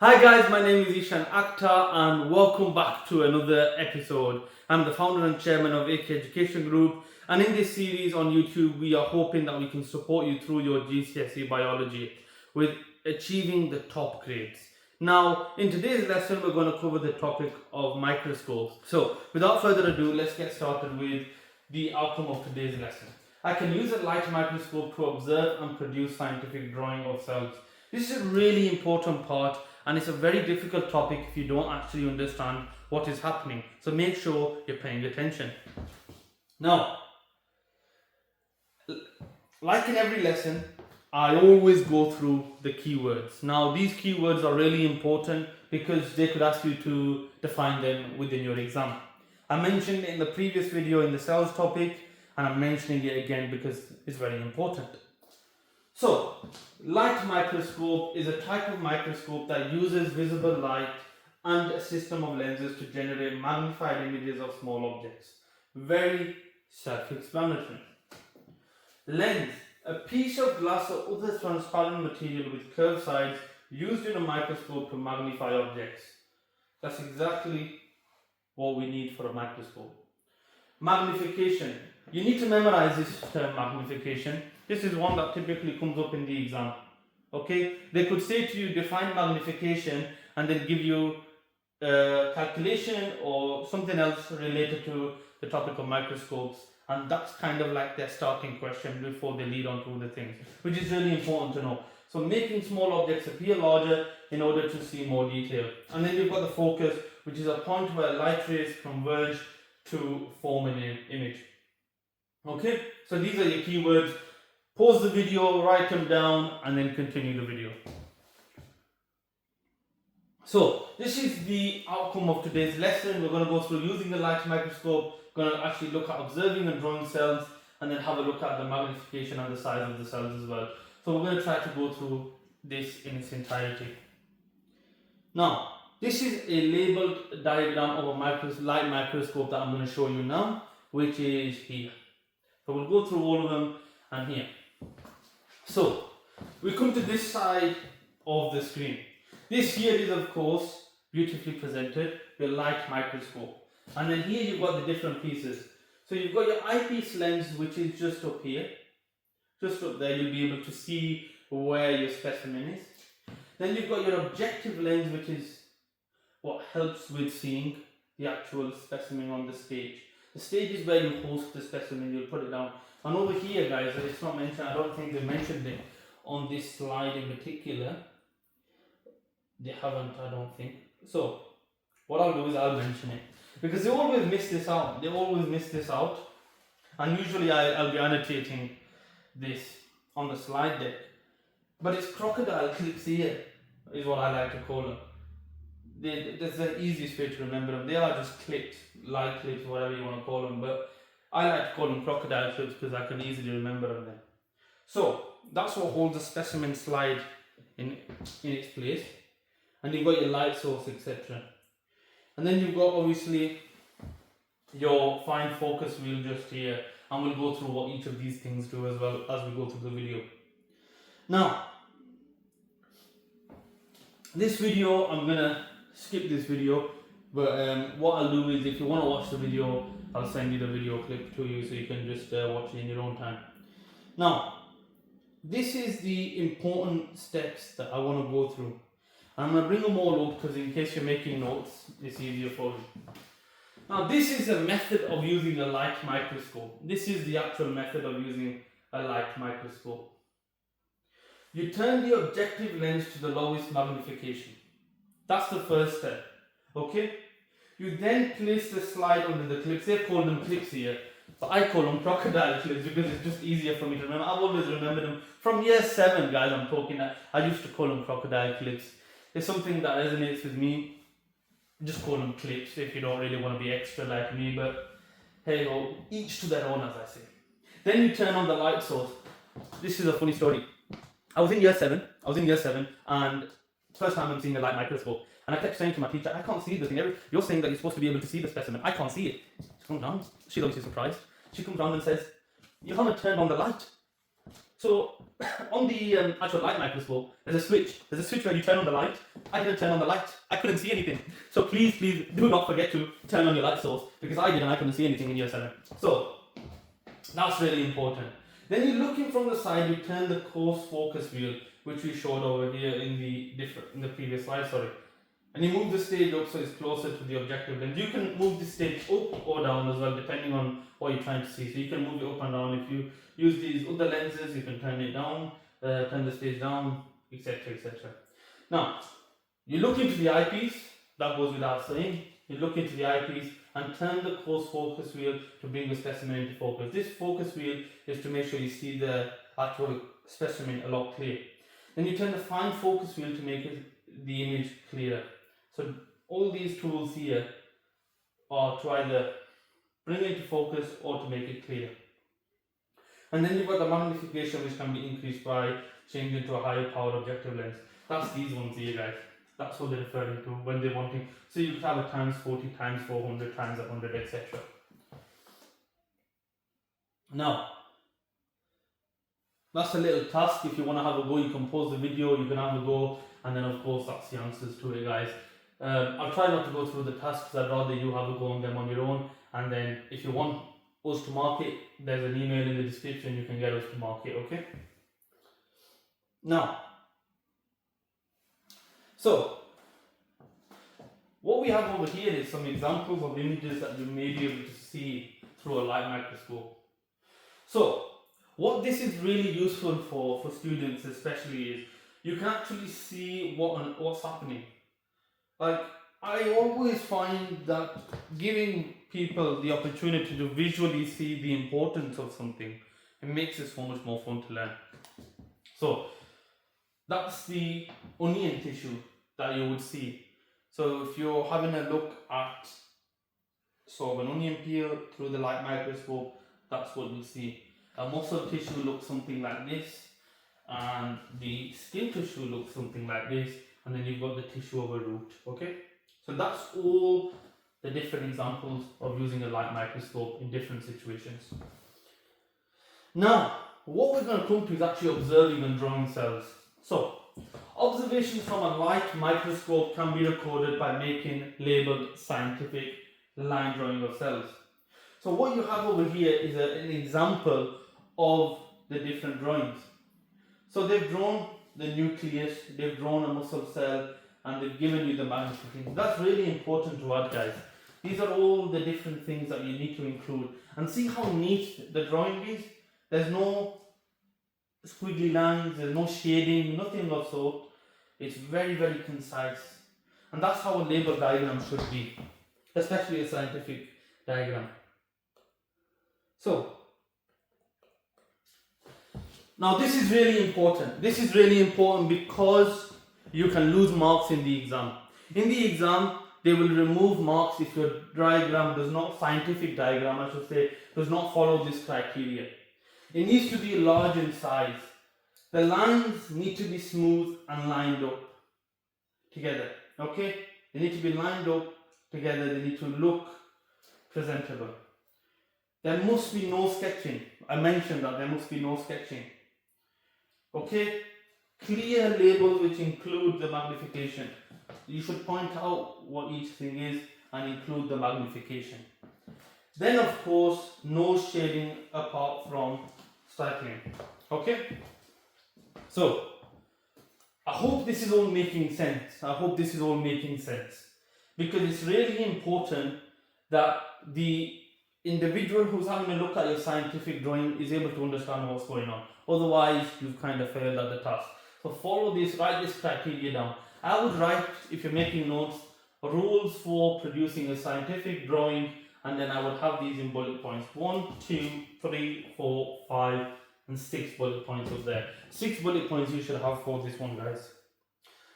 Hi guys, my name is Eshaan Akhtar and welcome back to another episode. I'm the founder and chairman of AK Education Group, and in this series on YouTube we are hoping that we can support you through your GCSE biology with achieving the top grades. Now, in today's lesson we're going to cover the topic of microscopes. So, without further ado, let's get started with the outcome of today's lesson. I can use a light microscope to observe and produce scientific drawing of cells. This is a really important part, and it's a very difficult topic if you don't actually understand what is happening. So make sure you're paying attention. Now, like in every lesson, I always go through the keywords. Now, these keywords are really important because they could ask you to define them within your exam. I mentioned it in the previous video in the cells topic, and I'm mentioning it again because it's very important. So, light microscope is a type of microscope that uses visible light and a system of lenses to generate magnified images of small objects. Very self-explanatory. Lens, a piece of glass or other transparent material with curved sides used in a microscope to magnify objects. That's exactly what we need for a microscope. Magnification. You need to memorize this term, magnification. This is one that typically comes up in the exam. Okay, they could say to you, define magnification, and then give you a calculation or something else related to the topic of microscopes, and that's kind of like their starting question before they lead on to other things, which is really important to know. So making small objects appear larger in order to see more detail. And then you've got the focus, which is a point where light rays converge to form an image. Okay, so these are your keywords. Pause the video, write them down, and then continue the video. So, this is the outcome of today's lesson. We're going to go through using the light microscope, going to actually look at observing and drawing cells, and then have a look at the magnification and the size of the cells as well. So we're going to try to go through this in its entirety. Now, this is a labeled diagram of a light microscope that I'm going to show you now, which is here. So we'll go through all of them and here. So, we come to this side of the screen. This here is, of course, beautifully presented, the light microscope. And then here you've got the different pieces. So you've got your eyepiece lens, which is just up here. Just up there, you'll be able to see where your specimen is. Then you've got your objective lens, which is what helps with seeing the actual specimen on the stage. The stage is where you host the specimen, you'll put it down. And over here, guys, it's not mentioned, I don't think they mentioned it on this slide in particular. They haven't, I don't think. So, what I'll do is I'll mention it. Because they always miss this out. And usually I'll be annotating this on the slide deck. But it's crocodile clips here, is what I like to call them. That's the easiest way to remember them. They are just clips, light clips, whatever you want to call them. But I like to call them crocodile clips because I can easily remember them then. So, that's what holds the specimen slide in its place. And you've got your light source, etc. And then you've got obviously your fine focus wheel just here. And we'll go through what each of these things do as well as we go through the video. Now, this video, I'm going to skip this video. But what I'll do is, if you want to watch the video, I'll send you the video clip to you so you can just watch it in your own time. Now, this is the important steps that I want to go through. I'm going to bring them all up because in case you're making notes, it's easier for you. Now, this is a method of using a light microscope. This is the actual method of using a light microscope. You turn the objective lens to the lowest magnification. That's the first step. Okay? You then place the slide under the clips. They call them clips here, but I call them crocodile clips because it's just easier for me to remember. I've always remembered them. From year 7, guys, I'm talking that. I used to call them crocodile clips. It's something that resonates with me. Just call them clips if you don't really want to be extra like me, but hey ho, each to their own, as I say. Then you turn on the light source. This is a funny story. I was in year 7, and first time I'm seeing a light microscope. And I kept saying to my teacher, I can't see the thing. You're saying that you're supposed to be able to see the specimen. I can't see it. She comes down. She's obviously surprised. She comes down and says, you haven't turned on the light. So on the actual light microscope, there's a switch. There's a switch where you turn on the light. I didn't turn on the light. I couldn't see anything. So please do not forget to turn on your light source, because I did and I couldn't see anything in year 7. So that's really important. Then you're looking from the side, you turn the coarse focus wheel, which we showed over here in the previous slide, sorry. And you move the stage up so it's closer to the objective lens. You can move the stage up or down as well, depending on what you're trying to see. So you can move it up and down. If you use these other lenses, you can turn it down, turn the stage down, etc, etc. Now, you look into the eyepiece, that goes without saying. You look into the eyepiece and turn the coarse focus wheel to bring the specimen into focus. This focus wheel is to make sure you see the actual specimen a lot clearer. Then you turn the fine focus wheel to make the image clearer. So all these tools here are to either bring it into focus or to make it clear. And then you've got the magnification, which can be increased by changing to a higher power objective lens. That's these ones here, guys. That's what they're referring to when they're wanting. So you could have a times 40, times 400, times 100, etc. Now, that's a little task. If you want to have a go, you can pause the video, you can have a go, and then of course that's the answers to it, guys. I'll try not to go through the tasks. I'd rather you have a go on them on your own, and then if you want us to mark it, there's an email in the description, you can get us to mark it, okay? Now, so what we have over here is some examples of images that you may be able to see through a light microscope. So what this is really useful for students especially is you can actually see what's happening. Like, I always find that giving people the opportunity to visually see the importance of something, it makes it so much more fun to learn. So that's the onion tissue that you would see. So if you're having a look at sort of an onion peel through the light microscope, that's what you'll see. A muscle tissue looks something like this, and the skin tissue looks something like this, and then you've got the tissue of a root, okay? So that's all the different examples of using a light microscope in different situations. Now, what we're going to come to is actually observing and drawing cells. So, observations from a light microscope can be recorded by making labeled scientific line drawing of cells. So what you have over here is an example of the different drawings. So they've drawn the nucleus, they've drawn a muscle cell, and they've given you the magnification. That's really important to add, guys. These are all the different things that you need to include. And see how neat the drawing is? There's no squiggly lines, there's no shading, nothing of sort. It's very, very concise. And that's how a label diagram should be, especially a scientific diagram. So, now this is really important. This is really important because you can lose marks in the exam. In the exam, they will remove marks if your diagram does not, scientific diagram I should say, does not follow this criteria. It needs to be large in size. The lines need to be smooth and lined up together, okay? They need to be lined up together, they need to look presentable. There must be no sketching. I mentioned that there must be no sketching. Okay? Clear labels which include the magnification. You should point out what each thing is and include the magnification. Then of course, no shading apart from striking. Okay? So, I hope this is all making sense. I hope this is all making sense. Because it's really important that the individual who's having a look at your scientific drawing is able to understand what's going on. Otherwise, you've kind of failed at the task. So follow this, write this criteria down. I would write, if you're making notes, rules for producing a scientific drawing, and then I would have these in bullet points. 1, 2, 3, 4, 5, and 6 bullet points up there. 6 bullet points you should have for this one, guys.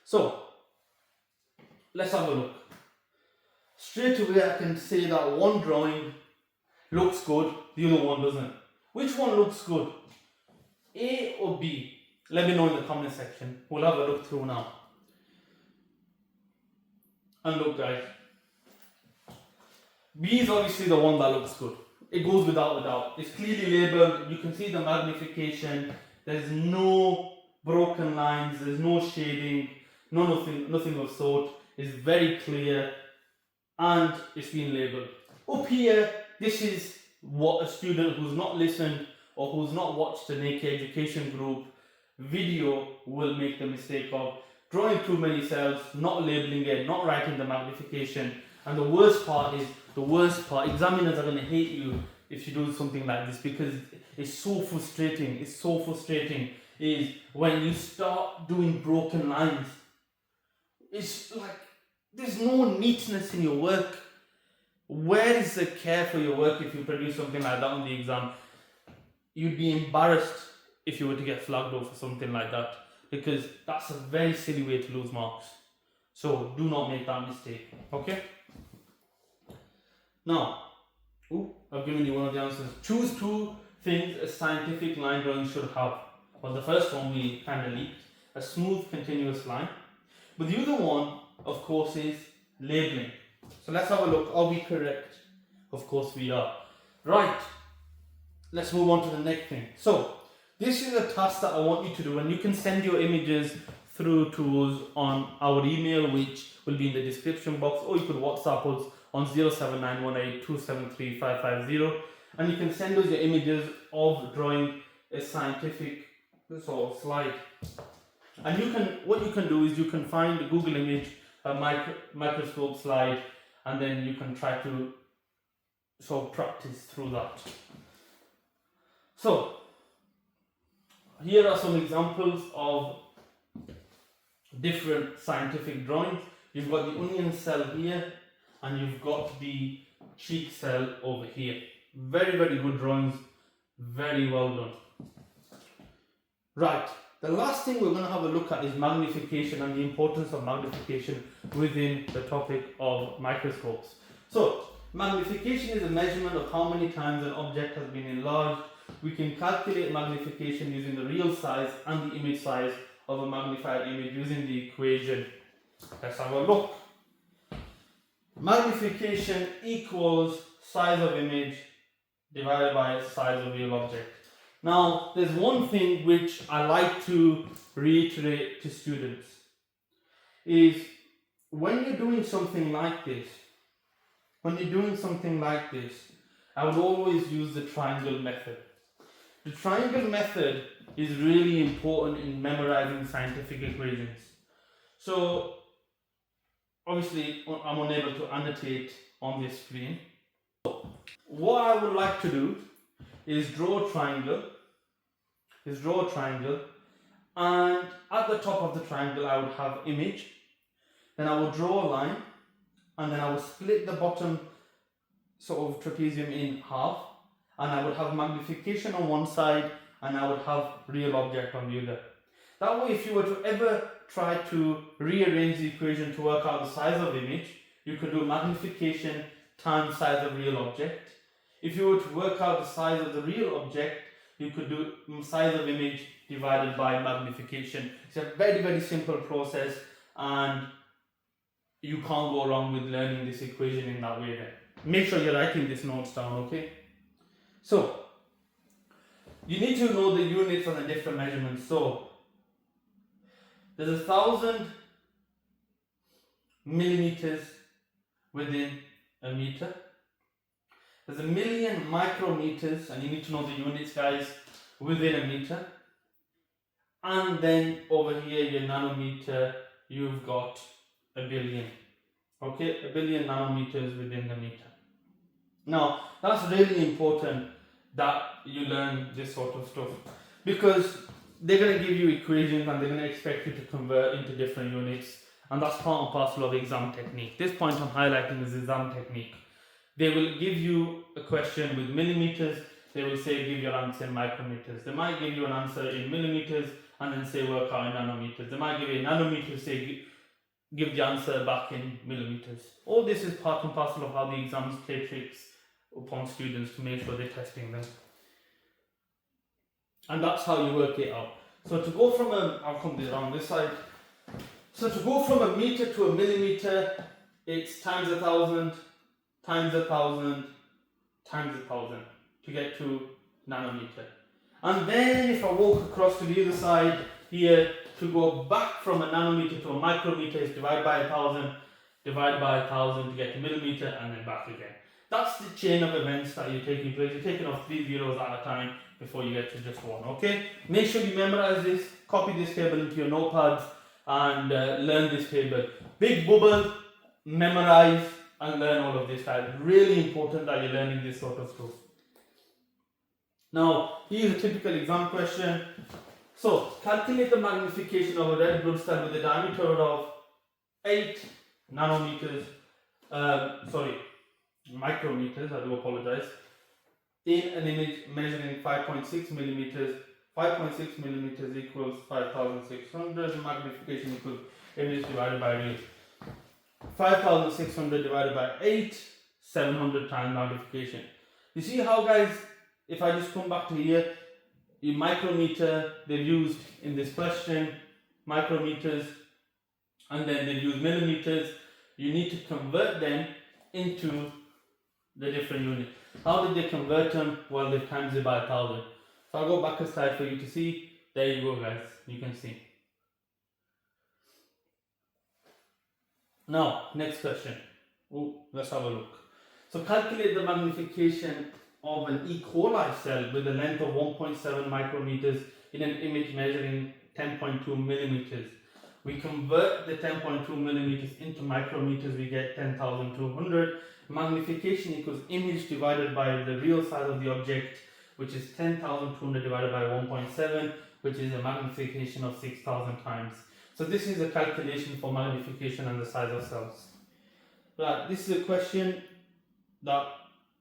So, let's have a look. Straight away I can say that one drawing looks good, the other one doesn't. Which one looks good? A or B? Let me know in the comment section. We'll have a look through now. And look, guys, B is obviously the one that looks good. It goes without a doubt. It's clearly labelled. You can see the magnification. There's no broken lines, there's no shading, nothing of sort. It's very clear and it's been labelled. Up here, this is what a student who's not listened or who's not watched an AK Education Group video will make the mistake of drawing too many cells, not labelling it, not writing the magnification. And the worst part, examiners are going to hate you if you do something like this, because it's so frustrating. It's so frustrating is when you start doing broken lines. It's like there's no neatness in your work. Where is the care for your work if you produce something like that on the exam? You'd be embarrassed if you were to get flagged off for something like that, because that's a very silly way to lose marks. So do not make that mistake, okay? Now, I've given you one of the answers. Choose two things a scientific line drawing should have. Well, the first one we kind of leaked, a smooth continuous line. But the other one, of course, is labeling. So let's have a look. Are we correct? Of course we are. Right, let's move on to the next thing. So this is a task that I want you to do, and you can send your images through to us on our email, which will be in the description box, or you could WhatsApp us on 07918 273 550, and you can send us your images of drawing a scientific sort of slide. And what you can do is you can find a Google image, a microscope slide, and then you can try to sort of practice through that. So here are some examples of different scientific drawings. You've got the onion cell here, and you've got the cheek cell over here. Very, very good drawings. Very well done. Right, the last thing we're going to have a look at is magnification and the importance of magnification within the topic of microscopes. So, magnification is a measurement of how many times an object has been enlarged. We can calculate magnification using the real size and the image size of a magnified image using the equation. Let's have a look. Magnification equals size of image divided by size of real object. Now, there's one thing which I like to reiterate to students is when you're doing something like this, I would always use the triangle method. The triangle method is really important in memorizing scientific equations. So, obviously, I'm unable to annotate on this screen. What I would like to do is draw a triangle, and at the top of the triangle I would have image, then I would draw a line, and then I would split the bottom sort of trapezium in half, and I would have magnification on one side and I would have real object on the other. That way, if you were to ever try to rearrange the equation to work out the size of image, you could do magnification times size of real object. If you were to work out the size of the real object, you could do size of image divided by magnification. It's a very, very simple process, and you can't go wrong with learning this equation in that way then. Make sure you're writing these notes down, okay? So, you need to know the units on the different measurements. So, there's 1,000 millimeters within a meter. There's 1,000,000 micrometers, and you need to know the units, guys, within a meter. And then over here, your nanometer, you've got 1 billion. Okay, 1 billion nanometers within the meter. Now, that's really important that you learn this sort of stuff, because they're going to give you equations and they're going to expect you to convert into different units, and that's part and parcel of exam technique. This point I'm highlighting is exam technique. They will give you a question with millimeters, they will say give your answer in micrometers. They might give you an answer in millimeters and then say work out in nanometers. They might give you a nanometer, say give the answer back in millimeters. All this is part and parcel of how the exams play tricks upon students to make sure they're testing them. And that's how you work it out. So to go from I'll come around this side. So to go from a meter to a millimeter, it's times 1,000, times 1,000, times 1,000 to get to nanometer. And then if I walk across to the other side here, to go back from a nanometer to a micrometer is divide by 1000, divide by 1000 to get to millimeter, and then back again. That's the chain of events that you're taking place. You're taking off 3 zeros at a time before you get to just one, okay? Make sure you memorize this, copy this table into your notepads, and learn this table. Big bubble, memorize, and learn all of this type. Really important that you're learning this sort of stuff. Now, here's a typical exam question. So, calculate the magnification of a red blood cell with a diameter of 8 nanometers, micrometers, I do apologize, in an image measuring 5.6 millimeters. 5.6 millimeters equals 5,600, magnification equals image divided by real. 5,600 divided by 8, 700 times magnification. You see how, guys, if I just come back to here, your micrometer, they've used in this question, micrometers, and then they've used millimeters. You need to convert them into the different units. How did they convert them? Well, they've times it by 1000. So I'll go back a slide for you to see. There you go, guys, you can see. Now, next question. Let's have a look. So calculate the magnification of an E. coli cell with a length of 1.7 micrometers in an image measuring 10.2 millimeters. We convert the 10.2 millimeters into micrometers, we get 10,200. Magnification equals image divided by the real size of the object, which is 10,200 divided by 1.7, which is a magnification of 6,000 times. So this is a calculation for magnification and the size of cells. Right, this is a question that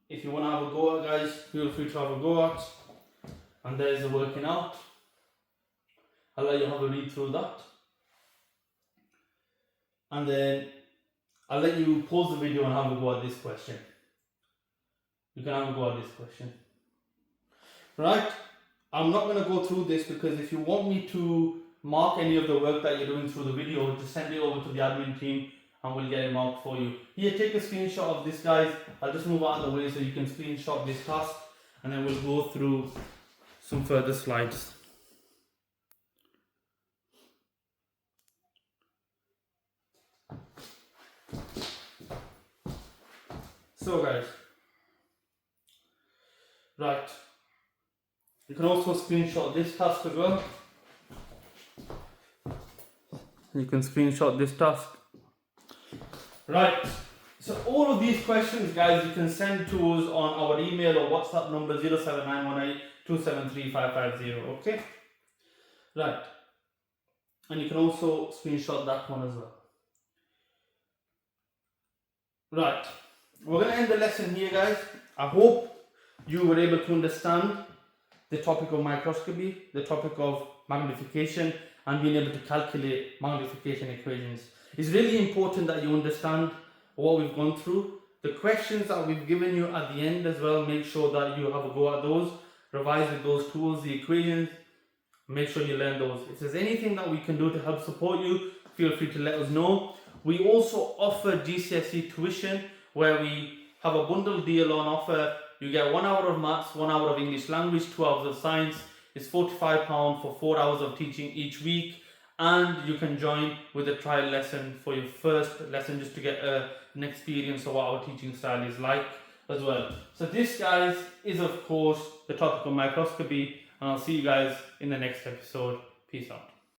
if you want to have a go at, guys, feel free to have a go at. And there's the working out. I'll let you have a read through that. And then I'll let you pause the video and have a go at this question. You can have a go at this question. Right? I'm not going to go through this because if you want me to mark any of the work that you're doing through the video, just send it over to the admin team and we'll get it marked for you. Here, take a screenshot of this, guys. I'll just move out of the way so you can screenshot this task and then we'll go through some further slides. So, guys, right, you can also screenshot this task as well. You can screenshot this task. Right, so all of these questions, guys, you can send to us on our email or WhatsApp number 07918 273 550, okay? Right, and you can also screenshot that one as well. Right, we're going to end the lesson here, guys. I hope you were able to understand the topic of microscopy, the topic of magnification, and being able to calculate magnification equations. It's really important that you understand what we've gone through. The questions that we've given you at the end as well, make sure that you have a go at those, revise with those tools, the equations, make sure you learn those. If there's anything that we can do to help support you, feel free to let us know. We also offer GCSE tuition where we have a bundle deal on offer. You get 1 hour of maths, 1 hour of English language, 2 hours of science. It's £45 for 4 hours of teaching each week. And you can join with a trial lesson for your first lesson just to get an experience of what our teaching style is like as well. So this, guys, is of course the topic of microscopy, and I'll see you guys in the next episode. Peace out.